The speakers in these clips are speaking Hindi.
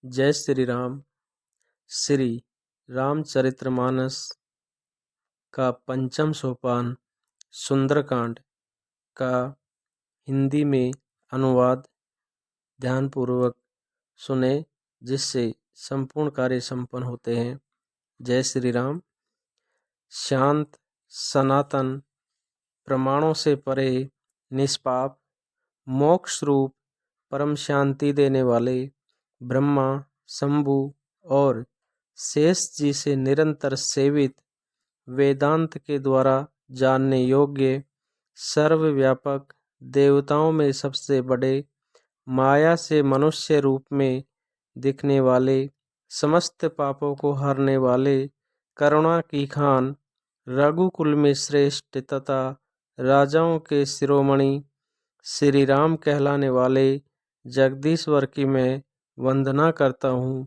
जय श्री राम। श्री रामचरितमानस का पंचम सोपान सुंदरकांड का हिंदी में अनुवाद ध्यानपूर्वक सुने, जिससे संपूर्ण कार्य संपन्न होते हैं। जय श्री राम। शांत, सनातन, प्रमाणों से परे, निष्पाप, मोक्ष रूप परम शांति देने वाले ब्रह्मा, शंभु और शेष जी से निरंतर सेवित, वेदांत के द्वारा जानने योग्य, सर्वव्यापक, देवताओं में सबसे बड़े, माया से मनुष्य रूप में दिखने वाले, समस्त पापों को हरने वाले, करुणा की खान, रघुकुल में श्रेष्ठ तथा राजाओं के शिरोमणि श्री राम कहलाने वाले जगदीश्वर की मैं वंदना करता हूँ।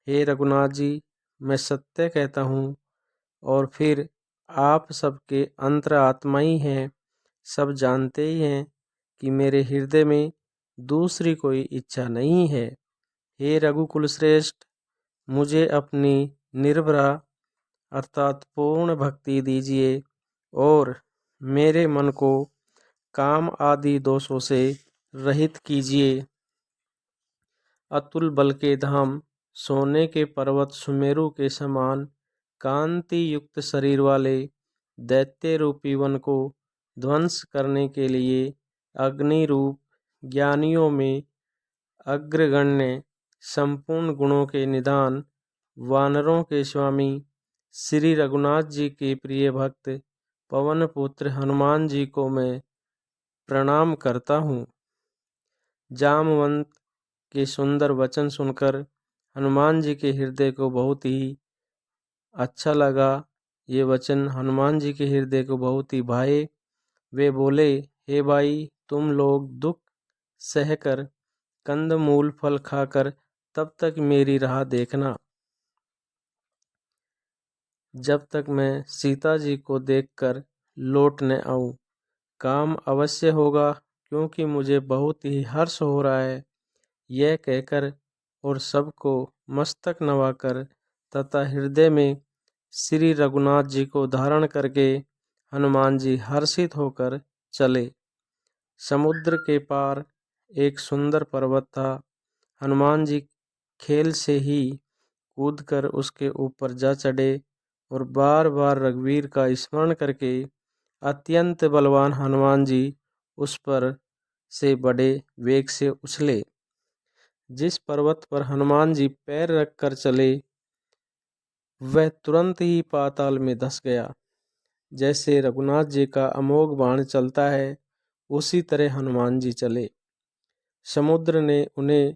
हे रघुनाथ जी, मैं सत्य कहता हूँ और फिर आप सबके अंतरात्मा ही हैं। सब जानते ही हैं कि मेरे हृदय में दूसरी कोई इच्छा नहीं है। हे रघुकुल श्रेष्ठ, मुझे अपनी निर्भरा अर्थात पूर्ण भक्ति दीजिए और मेरे मन को काम आदि दोषों से रहित कीजिए। अतुल बल के धाम, सोने के पर्वत सुमेरु के समान कांति युक्त शरीर वाले दैत्य रूपी वन को ध्वंस करने के लिए अग्नि रूप, ज्ञानियों में अग्रगण्य, संपूर्ण गुणों के निधान, वानरों के स्वामी श्री रघुनाथ जी के प्रिय भक्त पवन पुत्र हनुमान जी को मैं प्रणाम करता हूँ। जामवंत के सुंदर वचन सुनकर हनुमान जी के हृदय को बहुत ही अच्छा लगा। ये वचन हनुमान जी के हृदय को बहुत ही भाए। वे बोले, हे भाई, तुम लोग दुख सहकर, कंद मूल फल खाकर तब तक मेरी राह देखना, जब तक मैं सीता जी को देखकर लौट न आऊं। काम अवश्य होगा, क्योंकि मुझे बहुत ही हर्ष हो रहा है। यह कहकर और सबको मस्तक नवाकर तथा हृदय में श्री रघुनाथ जी को धारण करके हनुमान जी हर्षित होकर चले। समुद्र के पार एक सुंदर पर्वत था। हनुमान जी खेल से ही कूदकर उसके ऊपर जा चढ़े और बार बार रघुवीर का स्मरण करके अत्यंत बलवान हनुमान जी उस पर से बड़े वेग से उछले। जिस पर्वत पर हनुमान जी पैर रख कर चले, वह तुरंत ही पाताल में धंस गया। जैसे रघुनाथ जी का अमोघ बाण चलता है, उसी तरह हनुमान जी चले। समुद्र ने उन्हें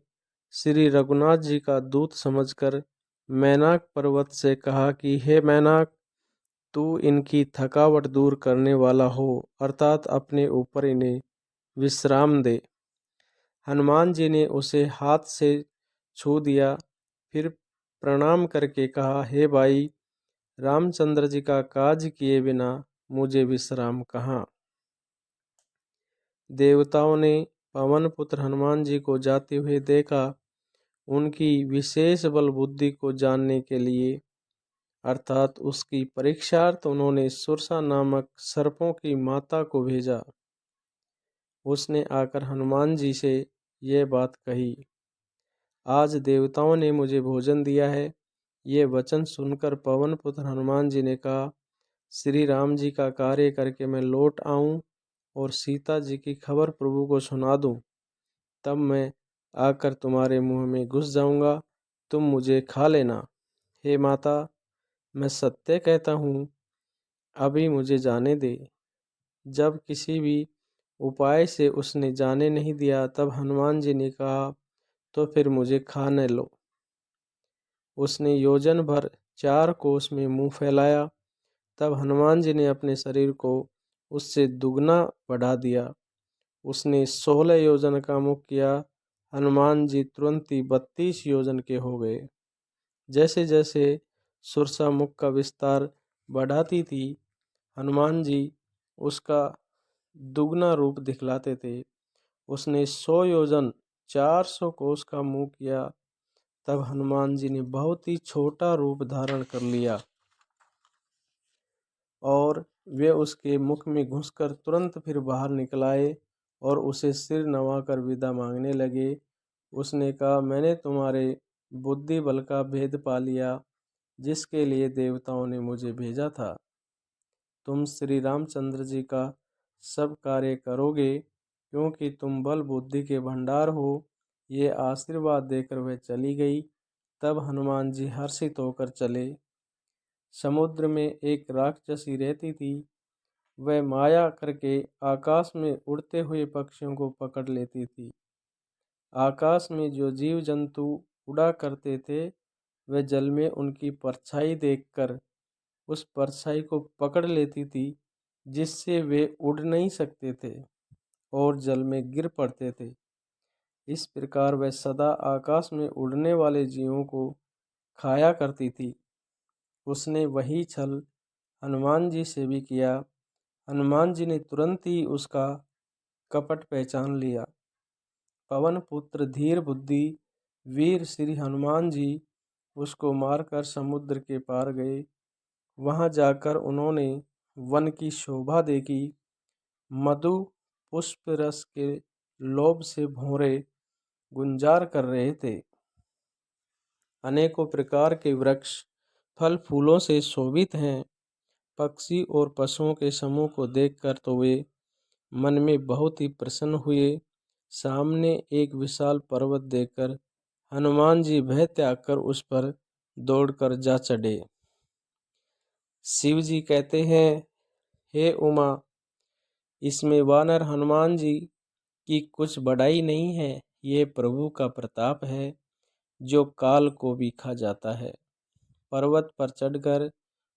श्री रघुनाथ जी का दूत समझकर मैनाक पर्वत से कहा कि हे मैनाक, तू इनकी थकावट दूर करने वाला हो, अर्थात अपने ऊपर इन्हें विश्राम दे। हनुमान जी ने उसे हाथ से छू दिया, फिर प्रणाम करके कहा, हे भाई, रामचंद्र जी का काज किए बिना मुझे विश्राम कहाँ। देवताओं ने पवन पुत्र हनुमान जी को जाते हुए देखा। उनकी विशेष बल बुद्धि को जानने के लिए अर्थात उसकी परीक्षार्थ उन्होंने सुरसा नामक सर्पों की माता को भेजा। उसने आकर हनुमान जी से यह बात कही, आज देवताओं ने मुझे भोजन दिया है। ये वचन सुनकर पवन पुत्र हनुमान जी ने कहा, श्री राम जी का कार्य करके मैं लौट आऊं और सीता जी की खबर प्रभु को सुना दूं, तब मैं आकर तुम्हारे मुंह में घुस जाऊंगा, तुम मुझे खा लेना। हे माता, मैं सत्य कहता हूँ, अभी मुझे जाने दे। जब किसी भी उपाय से उसने जाने नहीं दिया, तब हनुमान जी ने कहा, तो फिर मुझे खा न लो। उसने योजन भर 4 कोस में मुंह फैलाया। तब हनुमान जी ने अपने शरीर को उससे दुगना बढ़ा दिया। उसने 16 योजन का मुख किया। हनुमान जी तुरंत ही 32 योजन के हो गए। जैसे जैसे सुरसा मुख का विस्तार बढ़ाती थी, हनुमान जी उसका दुगना रूप दिखलाते थे। उसने 100 योजन 400 कोस का मुंह किया। तब हनुमान जी ने बहुत ही छोटा रूप धारण कर लिया और वे उसके मुख में घुसकर तुरंत फिर बाहर निकल आए और उसे सिर नवाकर विदा मांगने लगे। उसने कहा, मैंने तुम्हारे बुद्धि बल का भेद पा लिया, जिसके लिए देवताओं ने मुझे भेजा था। तुम श्री रामचंद्र जी का सब कार्य करोगे, क्योंकि तुम बल बुद्धि के भंडार हो। ये आशीर्वाद देकर वह चली गई। तब हनुमान जी हर्षित होकर चले। समुद्र में एक राक्षसी रहती थी। वह माया करके आकाश में उड़ते हुए पक्षियों को पकड़ लेती थी। आकाश में जो जीव जंतु उड़ा करते थे, वे जल में उनकी परछाई देखकर उस परछाई को पकड़ लेती थी, जिससे वे उड़ नहीं सकते थे और जल में गिर पड़ते थे। इस प्रकार वह सदा आकाश में उड़ने वाले जीवों को खाया करती थी। उसने वही छल हनुमान जी से भी किया। हनुमान जी ने तुरंत ही उसका कपट पहचान लिया। पवन पुत्र धीर बुद्धि वीर श्री हनुमान जी उसको मारकर समुद्र के पार गए। वहां जाकर उन्होंने वन की शोभा देखी। मधु पुष्प रस के लोभ से भौरे गुंजार कर रहे थे। अनेकों प्रकार के वृक्ष फल फूलों से शोभित हैं। पक्षी और पशुओं के समूह को देखकर तो वे मन में बहुत ही प्रसन्न हुए। सामने एक विशाल पर्वत देखकर हनुमान जी भय त्याग कर उस पर दौड़कर जा चढ़े। शिव जी कहते हैं, हे उमा, इसमें वानर हनुमान जी की कुछ बड़ाई नहीं है। ये प्रभु का प्रताप है, जो काल को भी खा जाता है। पर्वत पर चढ़कर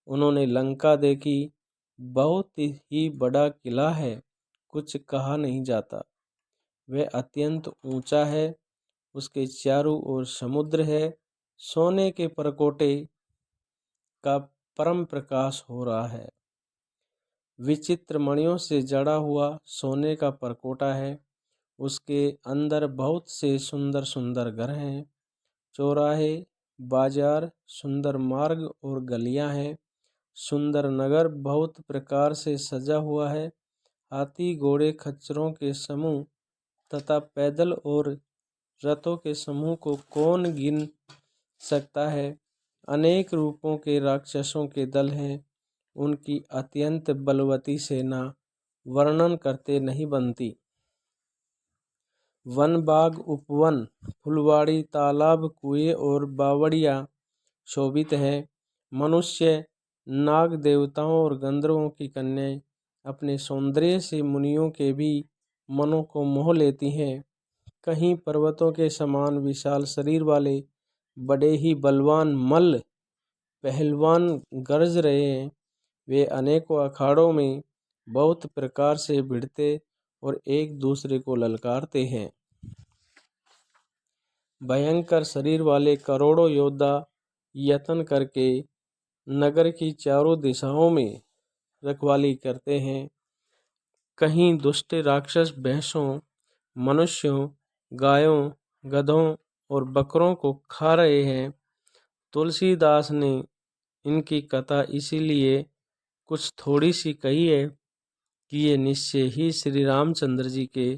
उन्होंने लंका देखी। बहुत ही बड़ा किला है, कुछ कहा नहीं जाता। वह अत्यंत ऊंचा है, उसके चारों ओर समुद्र है। सोने के परकोटे का परम प्रकाश हो रहा है। विचित्र मणियों से जड़ा हुआ सोने का परकोटा है। उसके अंदर बहुत से सुंदर सुंदर घर हैं। चौराहे, बाजार, सुंदर मार्ग और गलियां हैं। सुंदर नगर बहुत प्रकार से सजा हुआ है। हाथी घोड़े खच्चरों के समूह तथा पैदल और रथों के समूह को कौन गिन सकता है। अनेक रूपों के राक्षसों के दल हैं। उनकी अत्यंत बलवती सेना वर्णन करते नहीं बनती। वन बाग उपवन फुलवाड़ी तालाब कुएं और बावड़ियां शोभित हैं। मनुष्य नाग देवताओं और गंधर्वों की कन्याएं अपने सौंदर्य से मुनियों के भी मनों को मोह लेती हैं। कहीं पर्वतों के समान विशाल शरीर वाले बड़े ही बलवान मल्ल पहलवान गरज रहे हैं। वे अनेकों अखाड़ों में बहुत प्रकार से भिड़ते और एक दूसरे को ललकारते हैं। भयंकर शरीर वाले करोड़ों योद्धा यत्न करके नगर की चारों दिशाओं में रखवाली करते हैं। कहीं दुष्ट राक्षस भैंसों, मनुष्यों, गायों, गधों और बकरों को खा रहे हैं। तुलसीदास ने इनकी कथा इसीलिए कुछ थोड़ी सी कही है कि ये निश्चय ही श्री रामचंद्र जी के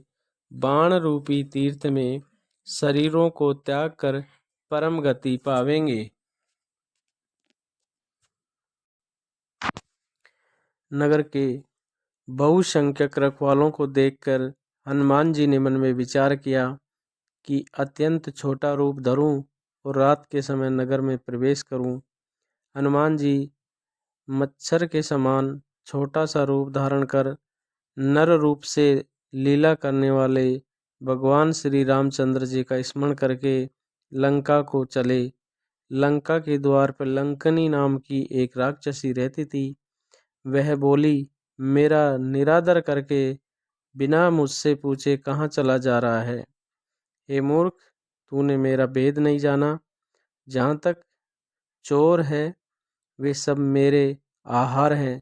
बाण रूपी तीर्थ में शरीरों को त्याग कर परम गति पावेंगे। नगर के बहुसंख्यक रखवालों को देखकर हनुमान जी ने मन में विचार किया कि अत्यंत छोटा रूप धरूं और रात के समय नगर में प्रवेश करूं। हनुमान जी मच्छर के समान छोटा सा रूप धारण कर नर रूप से लीला करने वाले भगवान श्री रामचंद्र जी का स्मरण करके लंका को चले। लंका के द्वार पर लंकनी नाम की एक राक्षसी रहती थी। वह बोली, मेरा निरादर करके बिना मुझसे पूछे कहाँ चला जा रहा है। हे मूर्ख, तूने मेरा भेद नहीं जाना। जहाँ तक चोर है वे सब मेरे आहार हैं।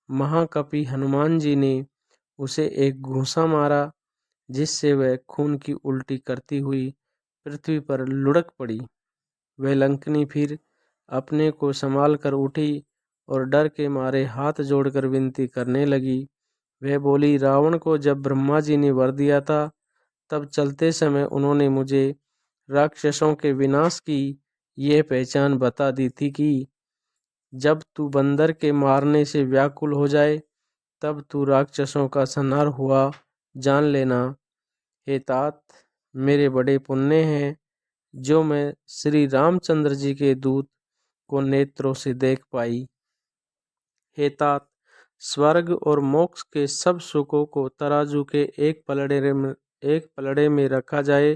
महाकपि हनुमान जी ने उसे एक घूंसा मारा, जिससे वह खून की उल्टी करती हुई पृथ्वी पर लुढ़क पड़ी। वह लंकनी फिर अपने को संभाल कर उठी और डर के मारे हाथ जोड़कर विनती करने लगी। वह बोली, रावण को जब ब्रह्मा जी ने वर दिया था तब चलते समय उन्होंने मुझे राक्षसों के विनाश की यह पहचान बता दी थी कि जब तू बंदर के मारने से व्याकुल हो जाए तब तू राक्षसों का संहार हुआ जान लेना। हे तात, मेरे बड़े पुण्य हैं जो मैं श्री रामचंद्र जी के दूत को नेत्रों से देख पाई। हे तात, स्वर्ग और मोक्ष के सब सुखों को तराजू के एक पलड़े में रखा जाए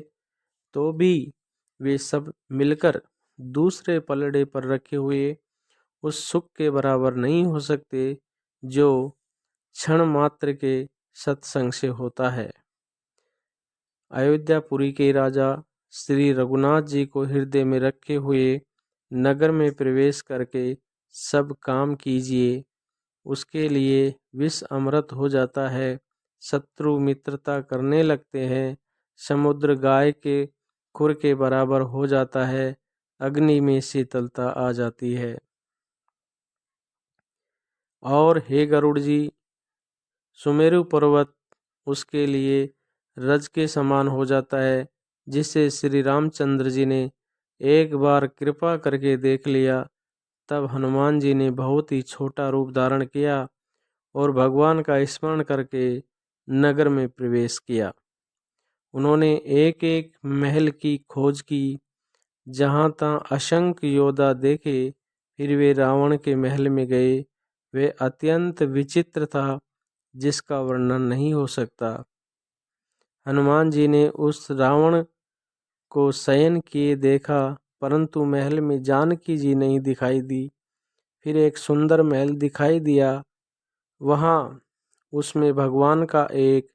तो भी वे सब मिलकर दूसरे पलड़े पर रखे हुए उस सुख के बराबर नहीं हो सकते जो क्षण मात्र के सत्संग से होता है। अयोध्यापुरी के राजा श्री रघुनाथ जी को हृदय में रखे हुए नगर में प्रवेश करके सब काम कीजिए, उसके लिए विष अमृत हो जाता है, शत्रु मित्रता करने लगते हैं, समुद्र गाय के खुर के बराबर हो जाता है, अग्नि में शीतलता आ जाती है। और हे गरुड़ जी, सुमेरु पर्वत उसके लिए रज के समान हो जाता है, जिसे श्री रामचंद्र जी ने एक बार कृपा करके देख लिया। तब हनुमान जी ने बहुत ही छोटा रूप धारण किया और भगवान का स्मरण करके नगर में प्रवेश किया। उन्होंने एक एक महल की खोज की, जहाँ तहाँ असंख्य योद्धा देखे, फिर वे रावण के महल में गए। वे अत्यंत विचित्र था, जिसका वर्णन नहीं हो सकता। हनुमान जी ने उस रावण को शयन किए देखा, परंतु महल में जानकी जी नहीं दिखाई दी। फिर एक सुंदर महल दिखाई दिया, वहाँ उसमें भगवान का एक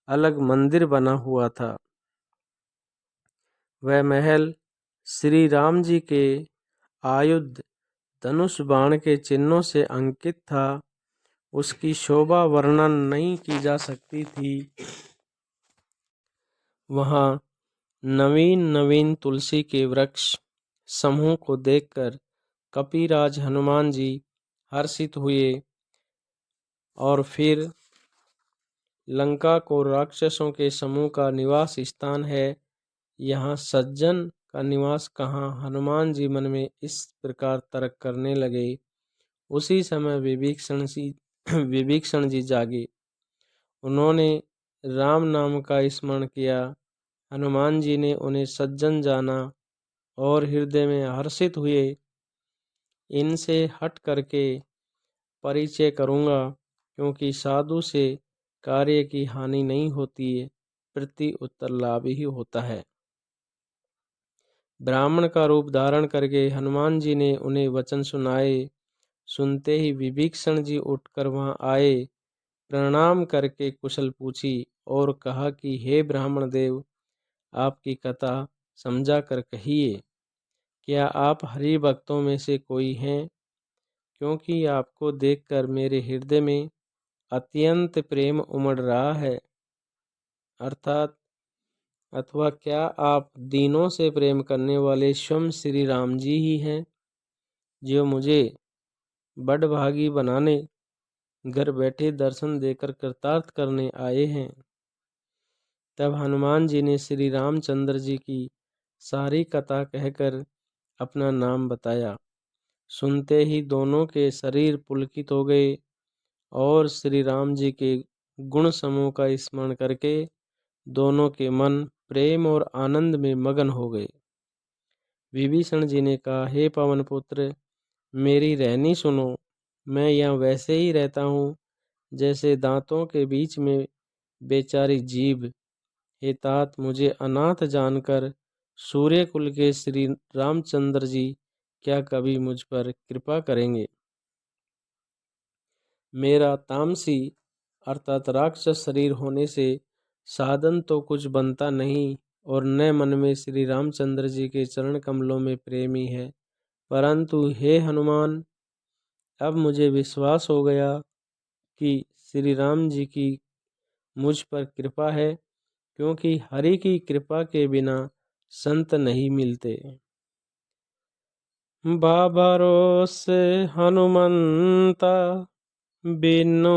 अलग मंदिर बना हुआ था। वह महल श्री राम जी के आयुध धनुष बाण के चिन्हों से अंकित था। उसकी शोभा वर्णन नहीं की जा सकती थी। वहाँ नवीन नवीन तुलसी के वृक्ष समूह को देखकर कपिराज हनुमान जी हर्षित हुए और फिर लंका को राक्षसों के समूह का निवास स्थान है, यहाँ सज्जन का निवास कहाँ। हनुमान जी मन में इस प्रकार तर्क करने लगे। उसी समय विभीषण जी जागे। उन्होंने राम नाम का स्मरण किया। हनुमान जी ने उन्हें सज्जन जाना और हृदय में हर्षित हुए। इनसे हट करके परिचय करूँगा, क्योंकि साधु से कार्य की हानि नहीं होती है, प्रति उत्तर लाभ ही होता है। ब्राह्मण का रूप धारण करके हनुमान जी ने उन्हें वचन सुनाए। सुनते ही विभीषण जी उठकर वहां आए, प्रणाम करके कुशल पूछी और कहा कि हे ब्राह्मण देव, आपकी कथा समझा कर कहिए। क्या आप हरि भक्तों में से कोई हैं? क्योंकि आपको देखकर मेरे हृदय में अत्यंत प्रेम उमड़ रहा है। अर्थात अथवा क्या आप दीनों से प्रेम करने वाले स्वयं श्री राम जी ही हैं, जो मुझे बड़भागी बनाने घर बैठे दर्शन देकर कृतार्थ करने आए हैं। तब हनुमान जी ने श्री रामचंद्र जी की सारी कथा कहकर अपना नाम बताया। सुनते ही दोनों के शरीर पुलकित हो गए और श्री राम जी के गुण समूह का स्मरण करके दोनों के मन प्रेम और आनंद में मगन हो गए। विभीषण जी ने कहा, हे पवन पुत्र, मेरी रहनी सुनो। मैं यहाँ वैसे ही रहता हूँ जैसे दांतों के बीच में बेचारी जीभ। हे तात, मुझे अनाथ जानकर सूर्य कुल के श्री रामचंद्र जी क्या कभी मुझ पर कृपा करेंगे? मेरा तामसी अर्थात राक्षस शरीर होने से साधन तो कुछ बनता नहीं और न मन में श्री रामचंद्र जी के चरण कमलों में प्रेम ही है। परंतु हे हनुमान, अब मुझे विश्वास हो गया कि श्री राम जी की मुझ पर कृपा है, क्योंकि हरि की कृपा के बिना संत नहीं मिलते। बाबरोसे हनुमंता, बिनु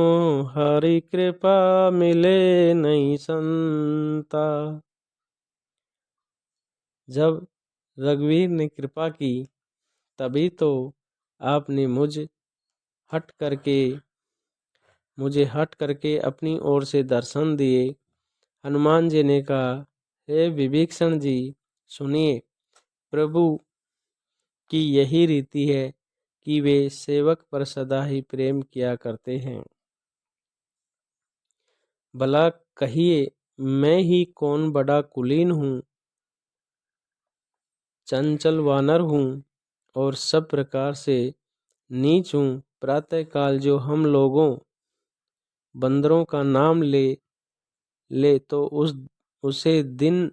हरि कृपा मिले नहीं संता। जब रघुवीर ने कृपा की तभी तो आपने मुझे हट करके अपनी ओर से दर्शन दिए। हनुमान जी ने कहा, हे विभीषण जी, सुनिए, प्रभु की यही रीति है कि वे सेवक पर सदा ही प्रेम किया करते हैं। भला कहिए, मैं ही कौन बड़ा कुलीन हूँ, चंचल वानर हूँ और सब प्रकार से नीच हूँ। प्रातःकाल जो हम लोगों बंदरों का नाम ले तो उसे दिन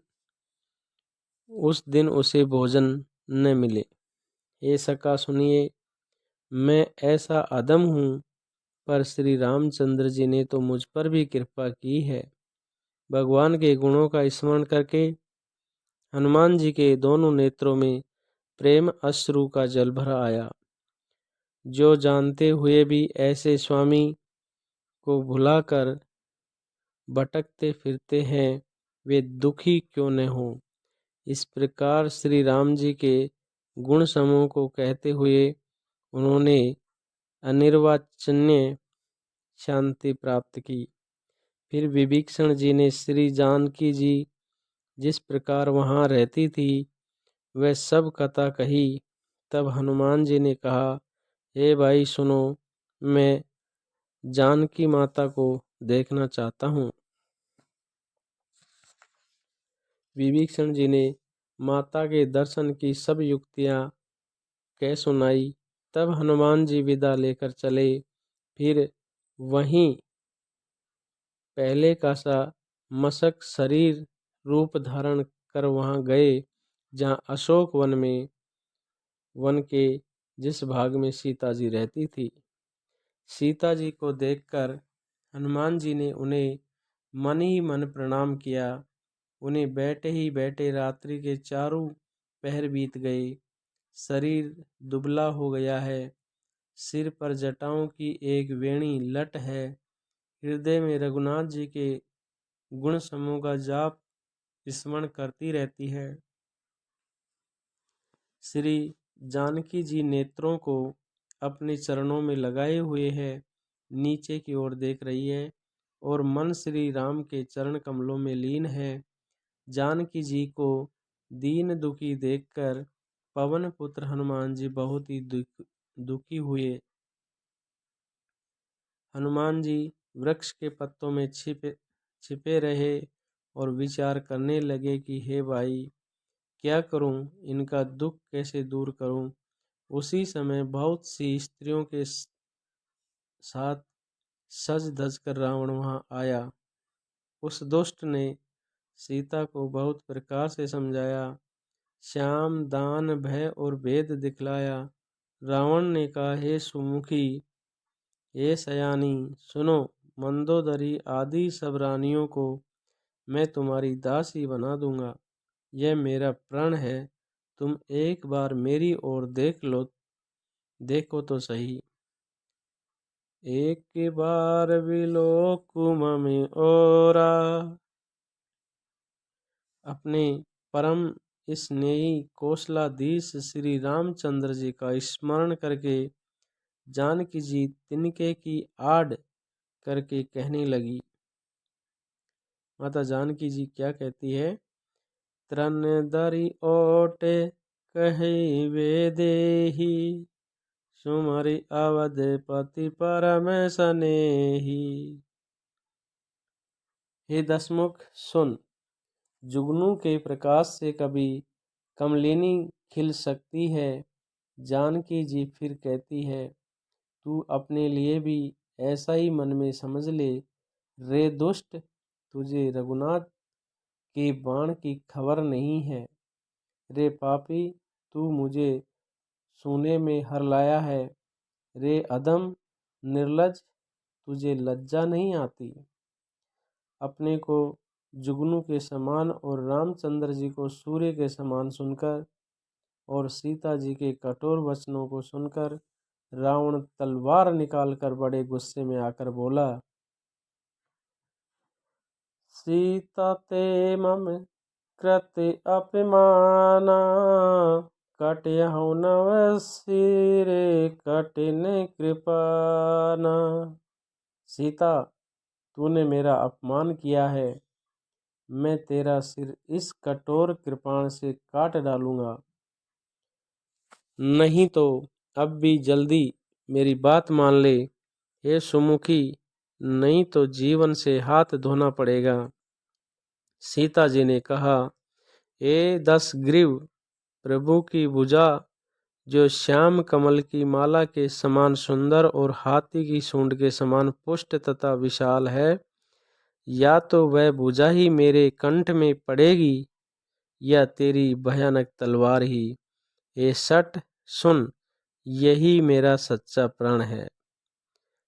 उस दिन उसे भोजन न मिले। हे सखा सुनिए, मैं ऐसा अधम हूँ, पर श्री रामचंद्र जी ने तो मुझ पर भी कृपा की है। भगवान के गुणों का स्मरण करके हनुमान जी के दोनों नेत्रों में प्रेम अश्रु का जल भर आया। जो जानते हुए भी ऐसे स्वामी को भुलाकर भटकते फिरते हैं, वे दुखी क्यों न हो। इस प्रकार श्री राम जी के गुण समूह को कहते हुए उन्होंने अनिर्वचनीय शांति प्राप्त की। फिर विभीषण जी ने श्री जानकी जी जिस प्रकार वहाँ रहती थी वह सब कथा कही। तब हनुमान जी ने कहा, हे भाई सुनो, मैं जानकी माता को देखना चाहता हूँ। विभीषण जी ने माता के दर्शन की सब युक्तियाँ कह सुनाई। तब हनुमान जी विदा लेकर चले। फिर वहीं पहले का सा मशक शरीर रूप धारण कर वहां गए जहां अशोक वन के जिस भाग में सीता जी रहती थी। सीता जी को देखकर हनुमान जी ने उन्हें मन ही मन प्रणाम किया। उन्हें बैठे ही बैठे रात्रि के चारों पहर बीत गए। शरीर दुबला हो गया है। सिर पर जटाओं की एक वेणी लट है। हृदय में रघुनाथ जी के गुण समूह का जाप स्मरण करती रहती है। श्री जानकी जी नेत्रों को अपने चरणों में लगाए हुए है, नीचे की ओर देख रही है और मन श्री राम के चरण कमलों में लीन है। जानकी जी को दीन दुखी देखकर पवन पुत्र हनुमान जी बहुत ही दुखी हुए। हनुमान जी वृक्ष के पत्तों में छिपे रहे और विचार करने लगे कि हे भाई, क्या करूं, इनका दुख कैसे दूर करूं। उसी समय बहुत सी स्त्रियों के साथ सज धज कर रावण वहां आया। उस दुष्ट ने सीता को बहुत प्रकार से समझाया, श्याम दान भय और भेद दिखलाया। रावण ने कहा, हे सुमुखी, हे सयानी, सुनो, मंदोदरी आदि सब रानियों को मैं तुम्हारी दासी बना दूंगा। यह मेरा प्रण है। तुम एक बार मेरी ओर देखो तो सही। एक बार विलोकुम में ओरा। अपने परम स्नेही कौशलाधीश श्री रामचंद्र जी का स्मरण करके जानकी जी तिनके की आड़ करके कहने लगी। माता जानकी जी क्या कहती है? त्रन दरी ओटे कही वे देही, सुमरि अवधपति परम सनेही। हे दशमुख सुन, जुगनू के प्रकाश से कभी कमलिनी खिल सकती है। जानकी जी फिर कहती है, तू अपने लिए भी ऐसा ही मन में समझ ले। रे दुष्ट, तुझे रघुनाथ के बाण की खबर नहीं है। रे पापी, तू मुझे सोने में हरलाया है। रे अधम निर्लज, तुझे लज्जा नहीं आती। अपने को जुगनू के समान और रामचंद्र जी को सूर्य के समान सुनकर और सीता जी के कठोर वचनों को सुनकर रावण तलवार निकालकर बड़े गुस्से में आकर बोला, सीता ते मम कृति अपमाना, कटयहु नव सिरे कठिन कृपाना। सीता, तूने मेरा अपमान किया है, मैं तेरा सिर इस कठोर कृपाण से काट डालूंगा, नहीं तो अब भी जल्दी मेरी बात मान ले हे सुमुखी, नहीं तो जीवन से हाथ धोना पड़ेगा। सीता जी ने कहा, ए 10 ग्रीव, प्रभु की भुजा जो श्याम कमल की माला के समान सुंदर और हाथी की सूंड के समान पुष्ट तथा विशाल है, या तो वह भुजा ही मेरे कंठ में पड़ेगी या तेरी भयानक तलवार ही। ए सट, सुन, यही मेरा सच्चा प्राण है।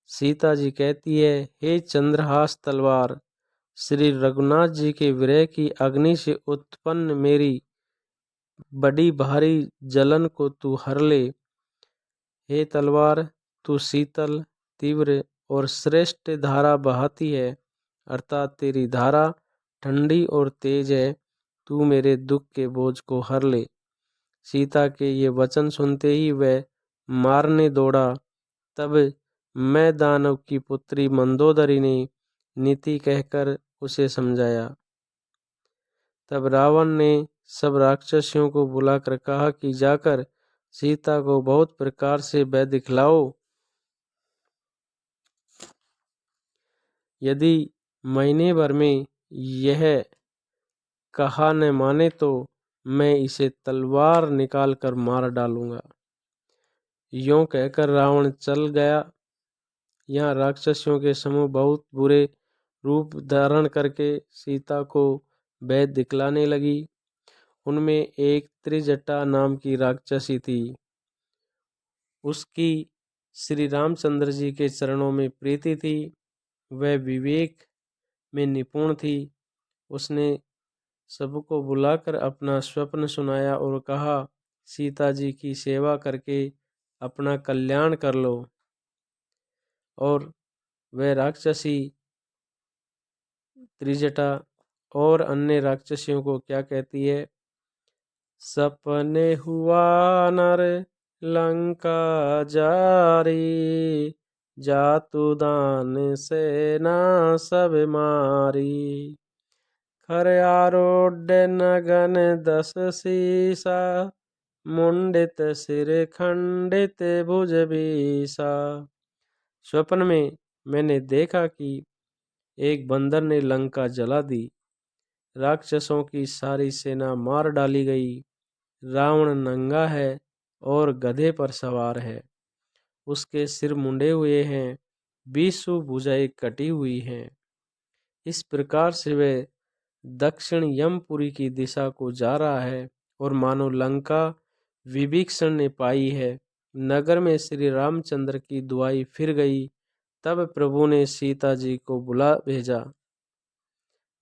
सीता जी कहती है, हे चंद्रहास तलवार, श्री रघुनाथ जी के विरह की अग्नि से उत्पन्न मेरी बड़ी भारी जलन को तू हर ले। हे तलवार, तू शीतल, तीव्र और श्रेष्ठ धारा बहाती है, अर्थात तेरी धारा ठंडी और तेज है, तू मेरे दुख के बोझ को हर ले। सीता के ये वचन सुनते ही वह मारने दौड़ा। तब मैं दानव की पुत्री मंदोदरी ने नीति कहकर उसे समझाया। तब रावण ने सब राक्षसियों को बुलाकर कहा कि जाकर सीता को बहुत प्रकार से वध दिखलाओ, यदि महीने भर में यह कहा न माने तो मैं इसे तलवार निकाल कर मार डालूंगा। यूं कहकर रावण चल गया। यहाँ राक्षसियों के समूह बहुत बुरे रूप धारण करके सीता को वध दिखलाने लगी। उनमें एक त्रिजटा नाम की राक्षसी थी। उसकी श्री रामचंद्र जी के चरणों में प्रीति थी। वह विवेक में निपुण थी। उसने सबको बुलाकर अपना स्वप्न सुनाया और कहा, सीता जी की सेवा करके अपना कल्याण कर लो। और वह राक्षसी त्रिजटा और अन्य राक्षसियों को क्या कहती है, सपने हुआ नर लंका जारी, जातु दान सेना सब मारी, खर आरोड नगन 10 सीसा, मुंडित सिर खंडित भुज बीसा। स्वप्न में मैंने देखा कि एक बंदर ने लंका जला दी, राक्षसों की सारी सेना मार डाली गई। रावण नंगा है और गधे पर सवार है, उसके सिर मुंडे हुए हैं, 20 भुजाएं कटी हुई हैं। इस प्रकार से वह दक्षिण यमपुरी की दिशा को जा रहा है और मानो लंका विभीषण ने पाई है। नगर में श्री रामचंद्र की दुआई फिर गई। तब प्रभु ने सीता जी को बुला भेजा।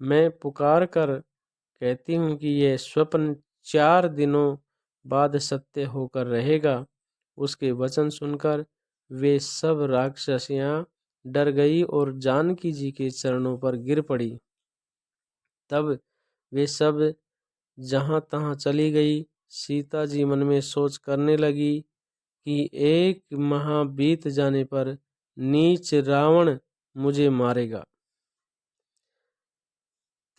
मैं पुकार कर कहती हूँ कि यह स्वप्न 4 दिनों बाद सत्य होकर रहेगा। उसके वचन सुनकर वे सब राक्षसियां डर गई और जानकी जी के चरणों पर गिर पड़ी। तब वे सब जहां तहां चली गई। सीता जी मन में सोच करने लगी कि एक माह बीत जाने पर नीच रावण मुझे मारेगा।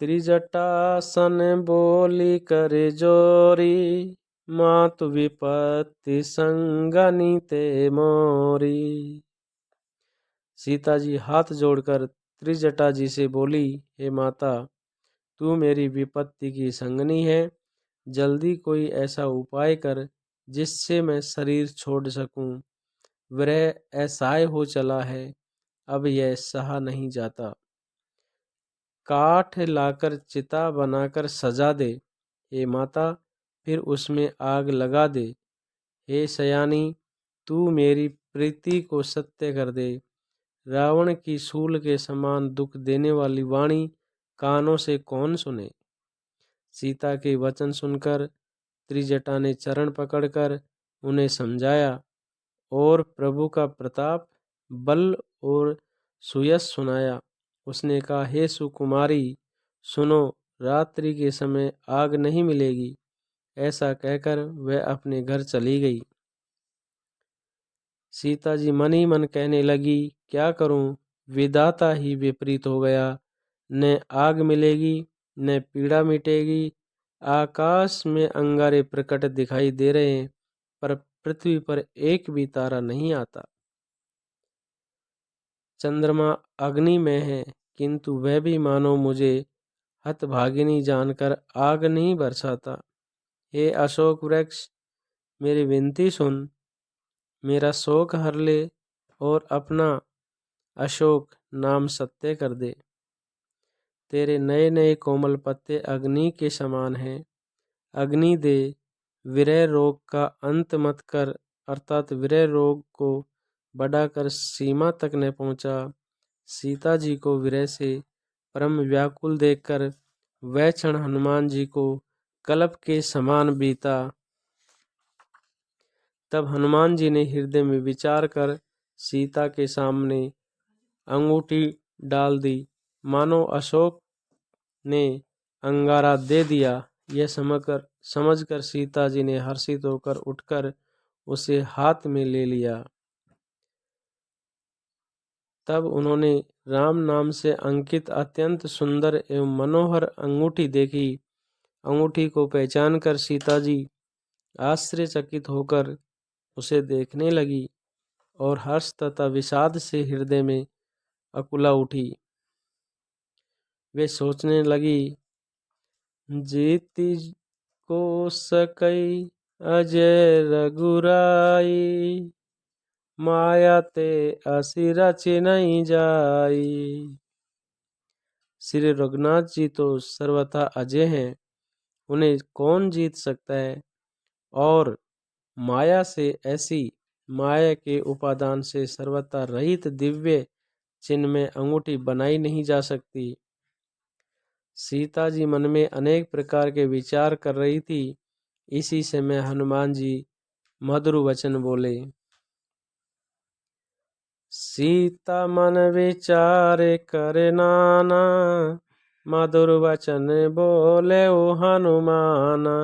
त्रिजटासन बोली करे जोरी, मातु विपत्ति संगनी ते मोरी। सीता जी हाथ जोड़कर त्रिजटा जी से बोली, हे माता, तू मेरी विपत्ति की संगनी है, जल्दी कोई ऐसा उपाय कर जिससे मैं शरीर छोड़ सकूं। विरह असहाय हो चला है, अब यह सहा नहीं जाता। काठ लाकर चिता बनाकर सजा दे, हे माता, फिर उसमें आग लगा दे। हे सयानी, तू मेरी प्रीति को सत्य कर दे। रावण की शूल के समान दुख देने वाली वाणी कानों से कौन सुने। सीता के वचन सुनकर त्रिजटा ने चरण पकड़कर उन्हें समझाया और प्रभु का प्रताप, बल और सुयश सुनाया। उसने कहा, हे सुकुमारी, सुनो, रात्रि के समय आग नहीं मिलेगी। ऐसा कहकर वह अपने घर चली गई। सीता जी मन ही मन कहने लगी, क्या करूं, विधाता ही विपरीत हो गया। न आग मिलेगी न पीड़ा मिटेगी। आकाश में अंगारे प्रकट दिखाई दे रहे हैं, पर पृथ्वी पर एक भी तारा नहीं आता। चंद्रमा अग्नि में है, किंतु वह भी मानो मुझे हतभागिनी जानकर आग नहीं बरसाता। हे अशोक वृक्ष, मेरी विनती सुन, मेरा शोक हर ले और अपना अशोक नाम सत्य कर दे। तेरे नए नए कोमल पत्ते अग्नि के समान हैं। अग्नि दे, विरह रोग का अंत मत कर, अर्थात विरह रोग को बढ़ाकर सीमा तक न पहुंचा। सीता जी को विरह से परम व्याकुल देखकर वह क्षण हनुमान जी को कल्प के समान बीता। तब हनुमान जी ने हृदय में विचार कर सीता के सामने अंगूठी डाल दी। मानो अशोक ने अंगारा दे दिया। यह समझकर सीता जी ने हर्षित होकर उठकर उसे हाथ में ले लिया। तब उन्होंने राम नाम से अंकित अत्यंत सुंदर एवं मनोहर अंगूठी देखी। अंगूठी को पहचान कर सीता जी आश्चर्यचकित होकर उसे देखने लगी और हर्ष तथा विषाद से हृदय में अकुला उठी। वे सोचने लगी, जीती को सकई अजय रघुराई, माया ते असिरा चिन्हई जाई। श्री रघुनाथ जी तो सर्वथा अजय हैं, उन्हें कौन जीत सकता है। और माया से, ऐसी माया के उपादान से सर्वथा रहित दिव्य चिन्ह में अंगूठी बनाई नहीं जा सकती। सीता जी मन में अनेक प्रकार के विचार कर रही थी। इसी समय हनुमान जी मधुर वचन बोले। सीता मन विचारे करे नाना, मधुर वचन बोले ओ हनुमाना।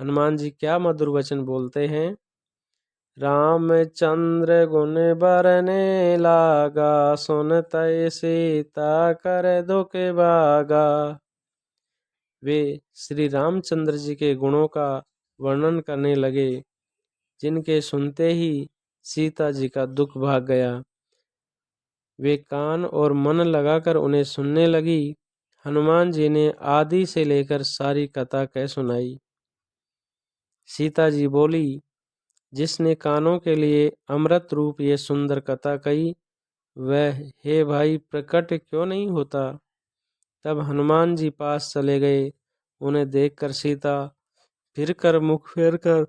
हनुमान जी क्या मधुर वचन बोलते हैं। रामचंद्र गुण बरने लागा, सुनतै सीता कर दुख भागा। वे श्री रामचंद्र जी के गुणों का वर्णन करने लगे, जिनके सुनते ही सीता जी का दुख भाग गया। वे कान और मन लगाकर उन्हें सुनने लगी। हनुमान जी ने आदि से लेकर सारी कथा कह सुनाई। सीता जी बोली, जिसने कानों के लिए अमृत रूप ये सुंदर कथा कही, वह हे भाई प्रकट क्यों नहीं होता। तब हनुमान जी पास चले गए। उन्हें देखकर सीता फिर कर मुख फेर कर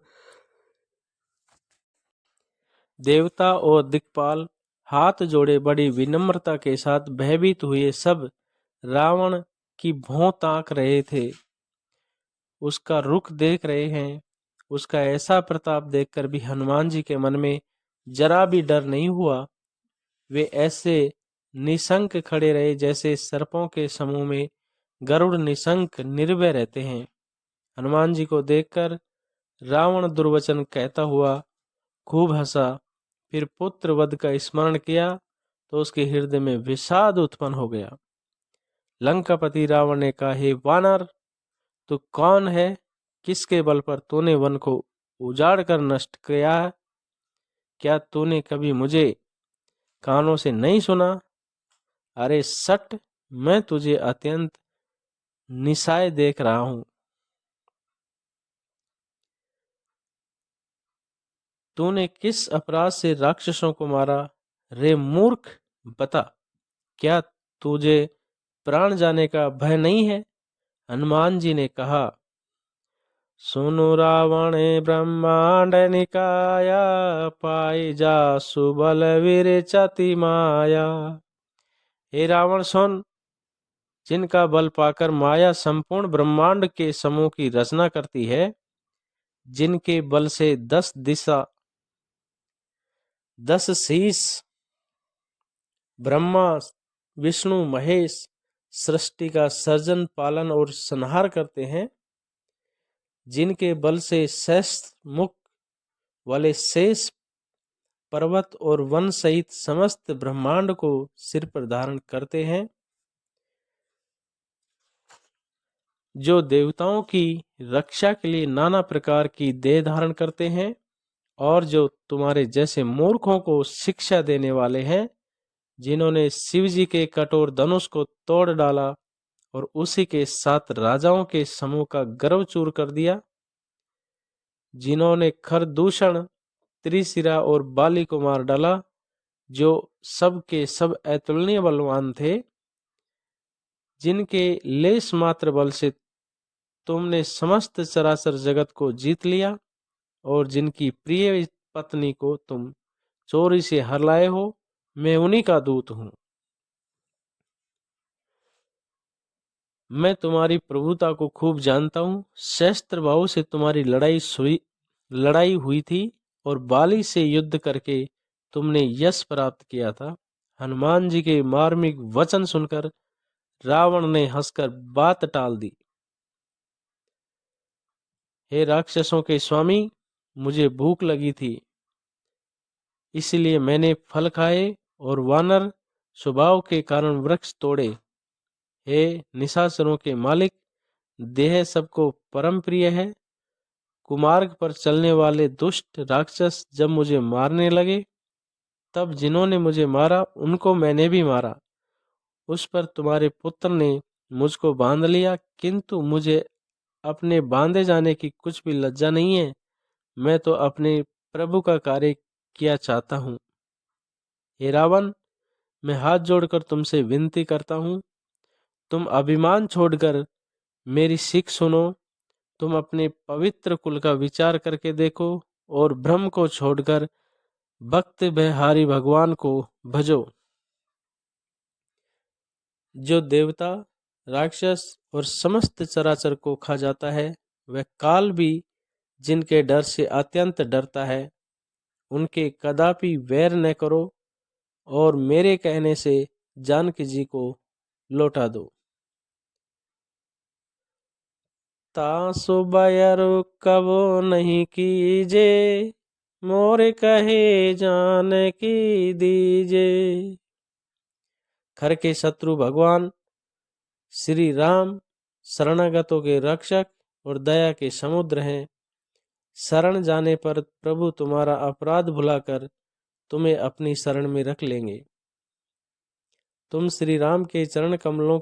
देवता और दिक्पाल हाथ जोड़े बड़ी विनम्रता के साथ भयभीत हुए सब रावण की भौं ताक रहे थे। उसका रुख देख रहे हैं। उसका ऐसा प्रताप देखकर भी हनुमान जी के मन में जरा भी डर नहीं हुआ। वे ऐसे निशंक खड़े रहे जैसे सर्पों के समूह में गरुड़ निशंक निर्भय रहते हैं। हनुमान जी को देखकर रावण दुर्वचन कहता हुआ खूब हंसा। फिर पुत्र वध का स्मरण किया तो उसके हृदय में विषाद उत्पन्न हो गया। लंकापति रावण ने कहा, हे वानर, तू कौन है? किसके बल पर तूने वन को उजाड़ कर नष्ट किया है? क्या तूने कभी मुझे कानों से नहीं सुना? अरे सट, मैं तुझे अत्यंत निशाय देख रहा हूं। तूने किस अपराध से राक्षसों को मारा? रे मूर्ख, बता, क्या तुझे प्राण जाने का भय नहीं है? हनुमान जी ने कहा, सुनो रावण ब्रह्मांड निकाया, पाई जा सुबल वीर चति माया। हे रावण सुन, जिनका बल पाकर माया संपूर्ण ब्रह्मांड के समूह की रचना करती है, जिनके बल से 10 शीश ब्रह्मा विष्णु महेश सृष्टि का सर्जन पालन और संहार करते हैं, जिनके बल से सहस्त्र मुख वाले शेष पर्वत और वन सहित समस्त ब्रह्मांड को सिर पर धारण करते हैं, जो देवताओं की रक्षा के लिए नाना प्रकार की देह धारण करते हैं, और जो तुम्हारे जैसे मूर्खों को शिक्षा देने वाले हैं, जिन्होंने शिव जी के कठोर धनुष को तोड़ डाला और उसी के साथ राजाओं के समूह का गर्व चूर कर दिया, जिन्होंने खरदूषण त्रिशिरा और बाली को मार डाला, जो सब के सब अतुलनीय बलवान थे, जिनके लेश मात्र बल से तुमने समस्त चराचर जगत को जीत लिया, और जिनकी प्रिय पत्नी को तुम चोरी से हर लाए हो, मैं उन्हीं का दूत हूं। मैं तुम्हारी प्रभुता को खूब जानता हूँ। शस्त्र भाव से तुम्हारी लड़ाई हुई थी और बाली से युद्ध करके तुमने यश प्राप्त किया था। हनुमान जी के मार्मिक वचन सुनकर रावण ने हंसकर बात टाल दी। हे राक्षसों के स्वामी, मुझे भूख लगी थी, इसलिए मैंने फल खाए और वानर स्वभाव के कारण वृक्ष तोड़े। हे निशाचरों के मालिक, देह सबको परम प्रिय है। कुमार्ग पर चलने वाले दुष्ट राक्षस जब मुझे मारने लगे, तब जिन्होंने मुझे मारा उनको मैंने भी मारा। उस पर तुम्हारे पुत्र ने मुझको बांध लिया, किंतु मुझे अपने बांधे जाने की कुछ भी लज्जा नहीं है। मैं तो अपने प्रभु का कार्य किया चाहता हूँ। हे रावण, मैं हाथ जोड़कर तुमसे विनती करता हूँ, तुम अभिमान छोड़कर मेरी सीख सुनो। तुम अपने पवित्र कुल का विचार करके देखो और भ्रम को छोड़कर भक्त बिहारी भगवान को भजो। जो देवता राक्षस और समस्त चराचर को खा जाता है, वह काल भी जिनके डर से अत्यंत डरता है। उनके कदापि वैर न करो और मेरे कहने से जानकी जी को लौटा दो। तासु बयरु कबो नहीं कीजे, मोरे कहे जानकी दीजे। खर के शत्रु भगवान श्री राम शरणागतों के रक्षक और दया के समुद्र हैं। शरण जाने पर प्रभु तुम्हारा अपराध भुलाकर तुम्हें अपनी शरण में रख लेंगे। तुम श्री राम के चरण कमलों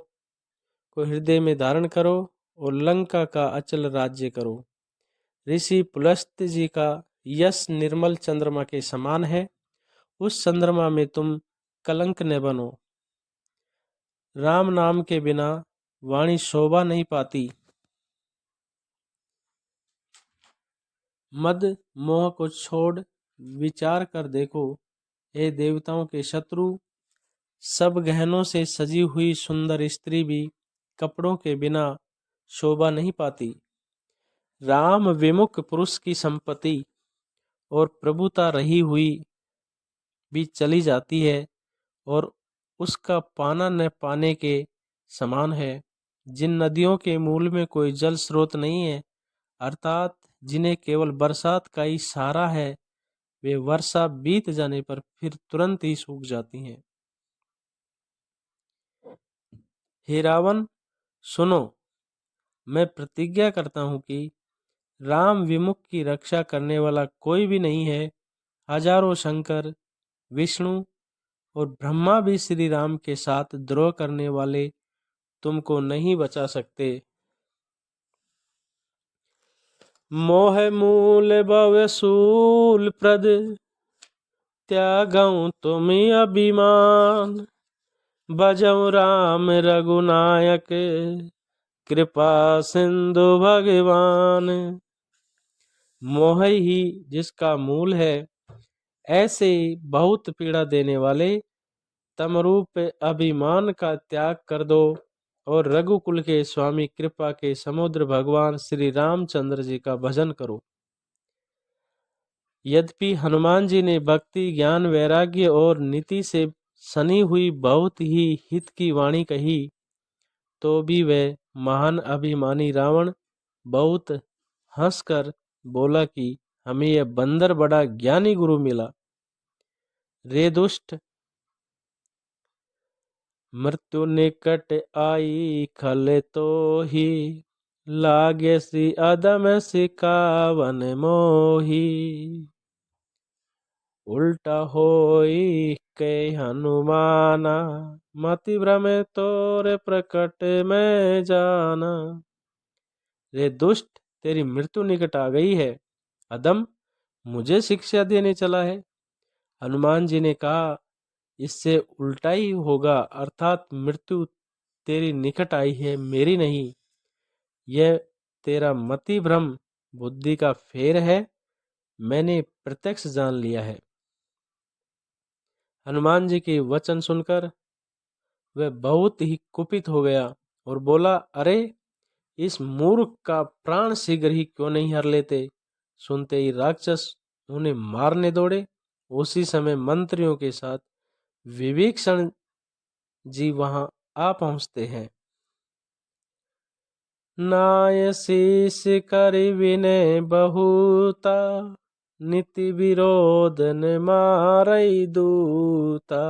को हृदय में धारण करो और लंका का अचल राज्य करो। ऋषि पुलस्त्य जी का यश निर्मल चंद्रमा के समान है। उस चंद्रमा में तुम कलंक न बनो। राम नाम के बिना वाणी शोभा नहीं पाती। मद मोह को छोड़ विचार कर देखो। हे देवताओं के शत्रु, सब गहनों से सजी हुई सुंदर स्त्री भी कपड़ों के बिना शोभा नहीं पाती। राम विमुख पुरुष की संपत्ति और प्रभुता रही हुई भी चली जाती है और उसका पाना न पाने के समान है। जिन नदियों के मूल में कोई जल स्रोत नहीं है, अर्थात जिन्हें केवल बरसात का ही सहारा है, वे वर्षा बीत जाने पर फिर तुरंत ही सूख जाती हैं। हे रावण, सुनो, मैं प्रतिज्ञा करता हूं कि राम विमुख की रक्षा करने वाला कोई भी नहीं है। हजारों शंकर, विष्णु और ब्रह्मा भी श्री राम के साथ द्रोह करने वाले तुमको नहीं बचा सकते। मोह मूल भव सूल प्रद, त्यागऊं तुम अभिमान। भजऊ राम रघुनायक, कृपा सिंधु भगवान। मोह ही जिसका मूल है, ऐसे बहुत पीड़ा देने वाले तमरूप अभिमान का त्याग कर दो और रघुकुल के स्वामी कृपा के समुद्र भगवान श्री रामचंद्र जी का भजन करो। यद्यपि हनुमान जी ने भक्ति, ज्ञान, वैराग्य और नीति से सनी हुई बहुत ही हित की वाणी कही, तो भी वह महान अभिमानी रावण बहुत हंसकर बोला कि हमें यह बंदर बड़ा ज्ञानी गुरु मिला। रे दुष्ट, मृत्यु निकट आई खले तो ही, लागे सी अदम सिकावन मोही। उल्टा होई के हनुमाना, मति भ्रमे तोरे प्रकट में जाना। रे दुष्ट, तेरी मृत्यु निकट आ गई है। अदम, मुझे शिक्षा देने चला है। हनुमान जी ने कहा, इससे उल्टा ही होगा, अर्थात मृत्यु तेरी निकट आई है, मेरी नहीं। यह तेरा मति भ्रम बुद्धि का फेर है, मैंने प्रत्यक्ष जान लिया है। हनुमान जी के वचन सुनकर वह बहुत ही कुपित हो गया और बोला, अरे इस मूर्ख का प्राण शीघ्र ही क्यों नहीं हर लेते। सुनते ही राक्षस उन्हें मारने दौड़े। उसी समय मंत्रियों के साथ विभीषण जी वहां आ पहुंचते हैं। नाय शीस कर विनय बहुता, नीति विरोध न मारई दूता।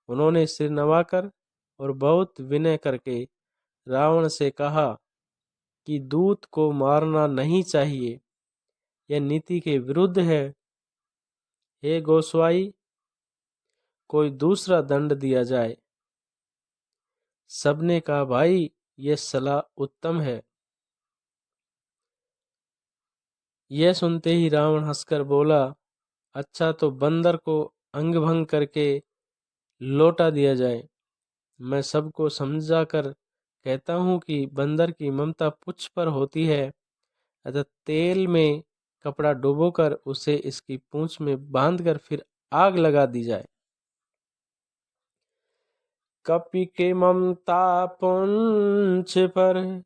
उन्होंने सिर नवाकर और बहुत विनय करके रावण से कहा कि दूत को मारना नहीं चाहिए, यह नीति के विरुद्ध है। हे गोस्वाई, कोई दूसरा दंड दिया जाए। सबने कहा, भाई यह सलाह उत्तम है। यह सुनते ही रावण हंसकर बोला, अच्छा तो बंदर को अंग भंग करके लौटा दिया जाए। मैं सबको समझा कर कहता हूँ कि बंदर की ममता पुच्छ पर होती है, अतः तेल में कपड़ा डुबोकर उसे इसकी पूंछ में बांधकर फिर आग लगा दी जाए। कपि के ममता पुंछ पर,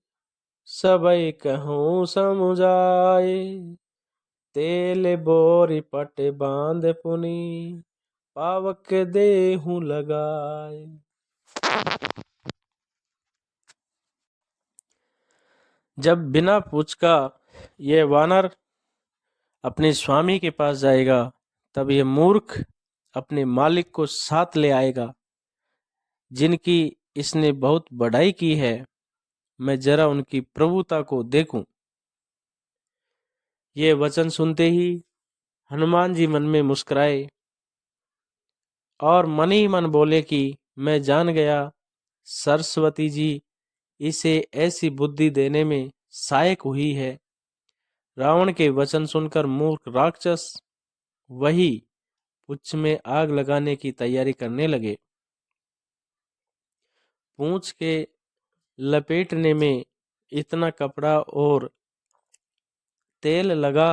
सबई कहूँ समुझाए। तेल बोरी पट बांध पुनी, पावक देहूं लगाए। जब बिना पूछ का यह वानर अपने स्वामी के पास जाएगा, तब यह मूर्ख अपने मालिक को साथ ले आएगा, जिनकी इसने बहुत बड़ाई की है। मैं जरा उनकी प्रभुता को देखूं। ये वचन सुनते ही हनुमान जी मन में मुस्कुराए और मन ही मन बोले कि मैं जान गया, सरस्वती जी इसे ऐसी बुद्धि देने में सहायक हुई है। रावण के वचन सुनकर मूर्ख राक्षस वही पुच्छ में आग लगाने की तैयारी करने लगे। पूंछ के लपेटने में इतना कपड़ा और तेल लगा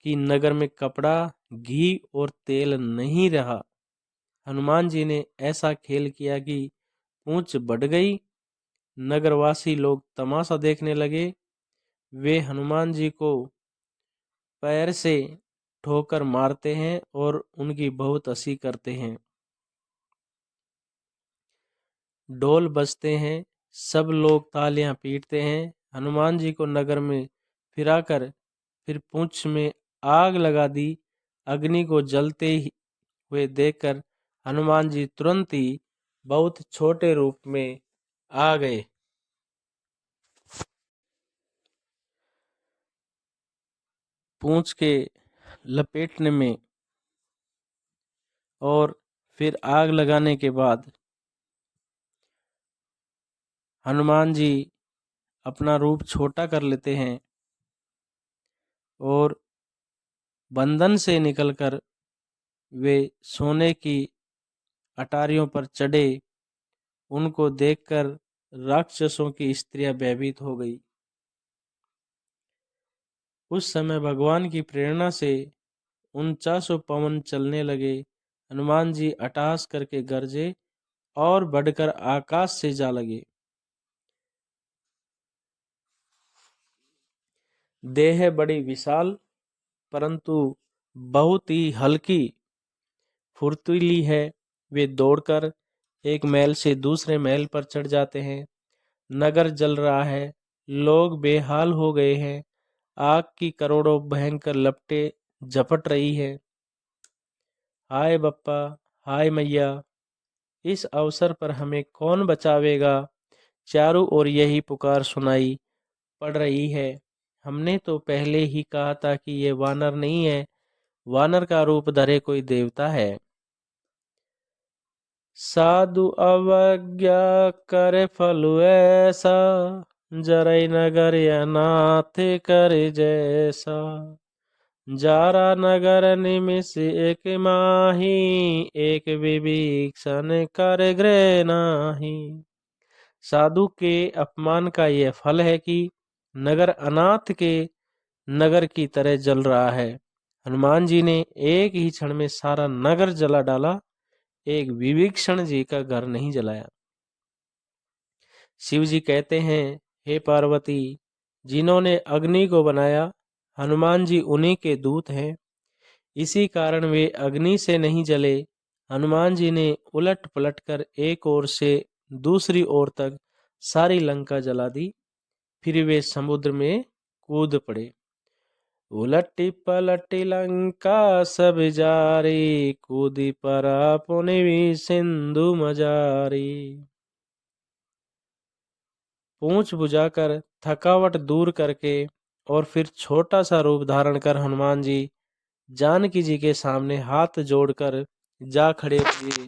कि नगर में कपड़ा, घी और तेल नहीं रहा। हनुमान जी ने ऐसा खेल किया कि पूंछ बढ़ गई। नगरवासी लोग तमाशा देखने लगे। वे हनुमान जी को पैर से ठोकर मारते हैं और उनकी बहुत हंसी करते हैं। ढोल बजते हैं, सब लोग तालियां पीटते हैं। हनुमान जी को नगर में फिराकर फिर पूंछ में आग लगा दी। अग्नि को जलते हुए देखकर हनुमान जी तुरंत ही बहुत छोटे रूप में आ गए। पूंछ के लपेटने में और फिर आग लगाने के बाद हनुमान जी अपना रूप छोटा कर लेते हैं और बंधन से निकलकर वे सोने की अटारियों पर चढ़े। उनको देखकर राक्षसों की स्त्रियां भयभीत हो गई। उस समय भगवान की प्रेरणा से 49 पवन चलने लगे। हनुमान जी अट्टहास करके गरजे और बढ़कर आकाश से जा लगे। देह बड़ी विशाल परंतु बहुत ही हल्की फुर्तीली है। वे दौड़कर एक महल से दूसरे महल पर चढ़ जाते हैं। नगर जल रहा है, लोग बेहाल हो गए हैं। आग की करोड़ों भयंकर लपटें झपट रही है। हाय बप्पा, हाय मैया, इस अवसर पर हमें कौन बचावेगा? चारों ओर यही पुकार सुनाई पड़ रही है। हमने तो पहले ही कहा था कि ये वानर नहीं है, वानर का रूप धरे कोई देवता है। साधु अवज्ञा करे फल ऐसा, जरई नगर अनाथ करे जैसा। जारा नगर निमिष एक माही, एक विभीषण कर गृह नाही। साधु के अपमान का यह फल है कि नगर अनाथ के नगर की तरह जल रहा है। हनुमान जी ने एक ही क्षण में सारा नगर जला डाला, एक विभीषण जी का घर नहीं जलाया। शिव जी कहते हैं, हे पार्वती, जिन्होंने अग्नि को बनाया, हनुमान जी उन्हीं के दूत हैं। इसी कारण वे अग्नि से नहीं जले। हनुमान जी ने उलट पलट कर एक ओर से दूसरी ओर तक सारी लंका जला दी। फिर वे समुद्र में कूद पड़े। उलटी पलटी लंका सब जारी, कूदी परा पुनि सिंधु मजारी। पूंछ बुझाकर थकावट दूर करके और फिर छोटा सा रूप धारण कर हनुमान जी जानकी जी के सामने हाथ जोड़कर जा खड़े हुए।